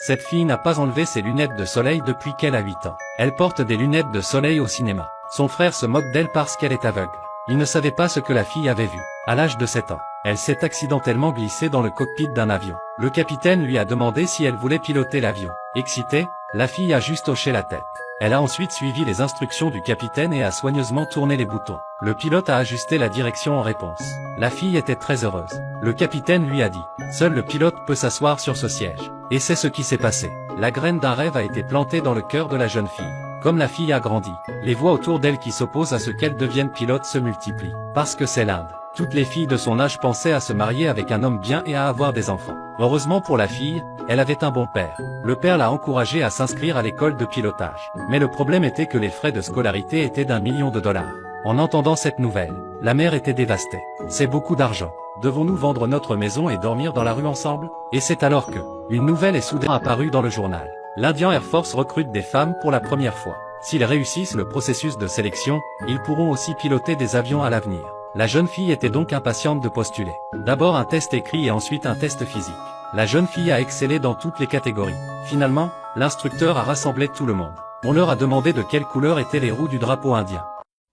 Cette fille n'a pas enlevé ses lunettes de soleil depuis qu'elle a 8 ans. Elle porte des lunettes de soleil au cinéma. Son frère se moque d'elle parce qu'elle est aveugle. Il ne savait pas ce que la fille avait vu. À l'âge de 7 ans, elle s'est accidentellement glissée dans le cockpit d'un avion. Le capitaine lui a demandé si elle voulait piloter l'avion. Excitée, la fille a juste hoché la tête. Elle a ensuite suivi les instructions du capitaine et a soigneusement tourné les boutons. Le pilote a ajusté la direction en réponse. La fille était très heureuse. Le capitaine lui a dit « Seul le pilote peut s'asseoir sur ce siège ». Et c'est ce qui s'est passé. La graine d'un rêve a été plantée dans le cœur de la jeune fille. Comme la fille a grandi, les voix autour d'elle qui s'opposent à ce qu'elle devienne pilote se multiplient. Parce que c'est l'Inde. Toutes les filles de son âge pensaient à se marier avec un homme bien et à avoir des enfants. Heureusement pour la fille, elle avait un bon père. Le père l'a encouragée à s'inscrire à l'école de pilotage. Mais le problème était que les frais de scolarité étaient d'1 million de dollars. En entendant cette nouvelle, la mère était dévastée. C'est beaucoup d'argent. Devons-nous vendre notre maison et dormir dans la rue ensemble? Et c'est alors que, une nouvelle est soudain apparue dans le journal. L'Indian Air Force recrute des femmes pour la première fois. S'ils réussissent le processus de sélection, ils pourront aussi piloter des avions à l'avenir. La jeune fille était donc impatiente de postuler. D'abord un test écrit et ensuite un test physique. La jeune fille a excellé dans toutes les catégories. Finalement, l'instructeur a rassemblé tout le monde. On leur a demandé de quelle couleur étaient les roues du drapeau indien.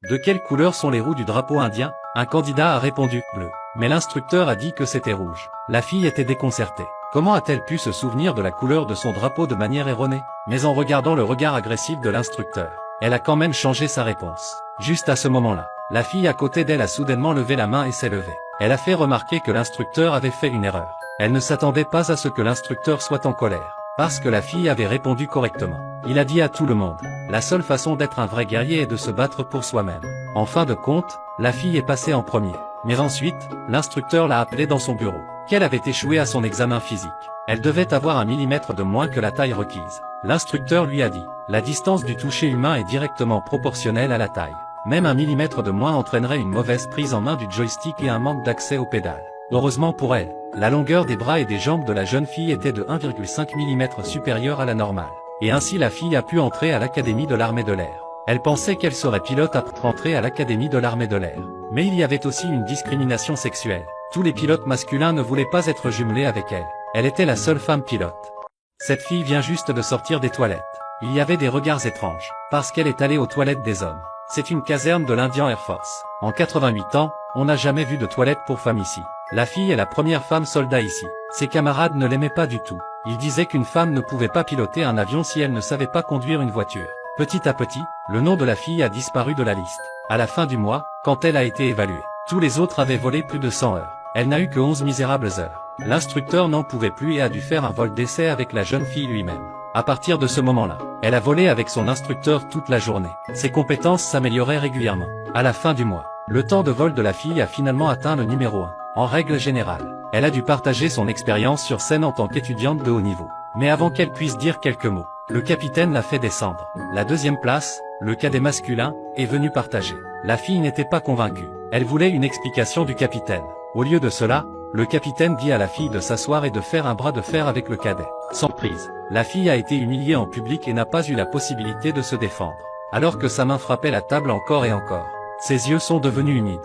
De quelle couleur sont les roues du drapeau indien? Un candidat a répondu bleu. Mais l'instructeur a dit que c'était rouge. La fille était déconcertée. Comment a-t-elle pu se souvenir de la couleur de son drapeau de manière erronée? Mais en regardant le regard agressif de l'instructeur, elle a quand même changé sa réponse. Juste à ce moment-là, la fille à côté d'elle a soudainement levé la main et s'est levée. Elle a fait remarquer que l'instructeur avait fait une erreur. Elle ne s'attendait pas à ce que l'instructeur soit en colère. Parce que la fille avait répondu correctement. Il a dit à tout le monde, la seule façon d'être un vrai guerrier est de se battre pour soi-même. En fin de compte, la fille est passée en premier. Mais ensuite, l'instructeur l'a appelée dans son bureau. Qu'elle avait échoué à son examen physique. Elle devait avoir 1 millimètre de moins que la taille requise. L'instructeur lui a dit, la distance du toucher humain est directement proportionnelle à la taille. Même 1 millimètre de moins entraînerait une mauvaise prise en main du joystick et un manque d'accès aux pédales. Heureusement pour elle, la longueur des bras et des jambes de la jeune fille était de 1,5 mm supérieure à la normale. Et ainsi la fille a pu entrer à l'Académie de l'armée de l'air. Elle pensait qu'elle serait pilote après entrer à l'Académie de l'armée de l'air. Mais il y avait aussi une discrimination sexuelle. Tous les pilotes masculins ne voulaient pas être jumelés avec elle. Elle était la seule femme pilote. Cette fille vient juste de sortir des toilettes. Il y avait des regards étranges, parce qu'elle est allée aux toilettes des hommes. C'est une caserne de l'Indian Air Force. En 88 ans, on n'a jamais vu de toilettes pour femmes ici. La fille est la première femme soldat ici. Ses camarades ne l'aimaient pas du tout. Ils disaient qu'une femme ne pouvait pas piloter un avion si elle ne savait pas conduire une voiture. Petit à petit, le nom de la fille a disparu de la liste. À la fin du mois, quand elle a été évaluée, tous les autres avaient volé plus de 100 heures. Elle n'a eu que 11 misérables heures. L'instructeur n'en pouvait plus et a dû faire un vol d'essai avec la jeune fille lui-même. À partir de ce moment-là, elle a volé avec son instructeur toute la journée. Ses compétences s'amélioraient régulièrement. À la fin du mois, le temps de vol de la fille a finalement atteint le numéro 1. En règle générale, elle a dû partager son expérience sur scène en tant qu'étudiante de haut niveau. Mais avant qu'elle puisse dire quelques mots, le capitaine l'a fait descendre. La deuxième place, le cadet masculin, est venu partager. La fille n'était pas convaincue. Elle voulait une explication du capitaine. Au lieu de cela, le capitaine dit à la fille de s'asseoir et de faire un bras de fer avec le cadet. Sans prise, la fille a été humiliée en public et n'a pas eu la possibilité de se défendre. Alors que sa main frappait la table encore et encore. Ses yeux sont devenus humides.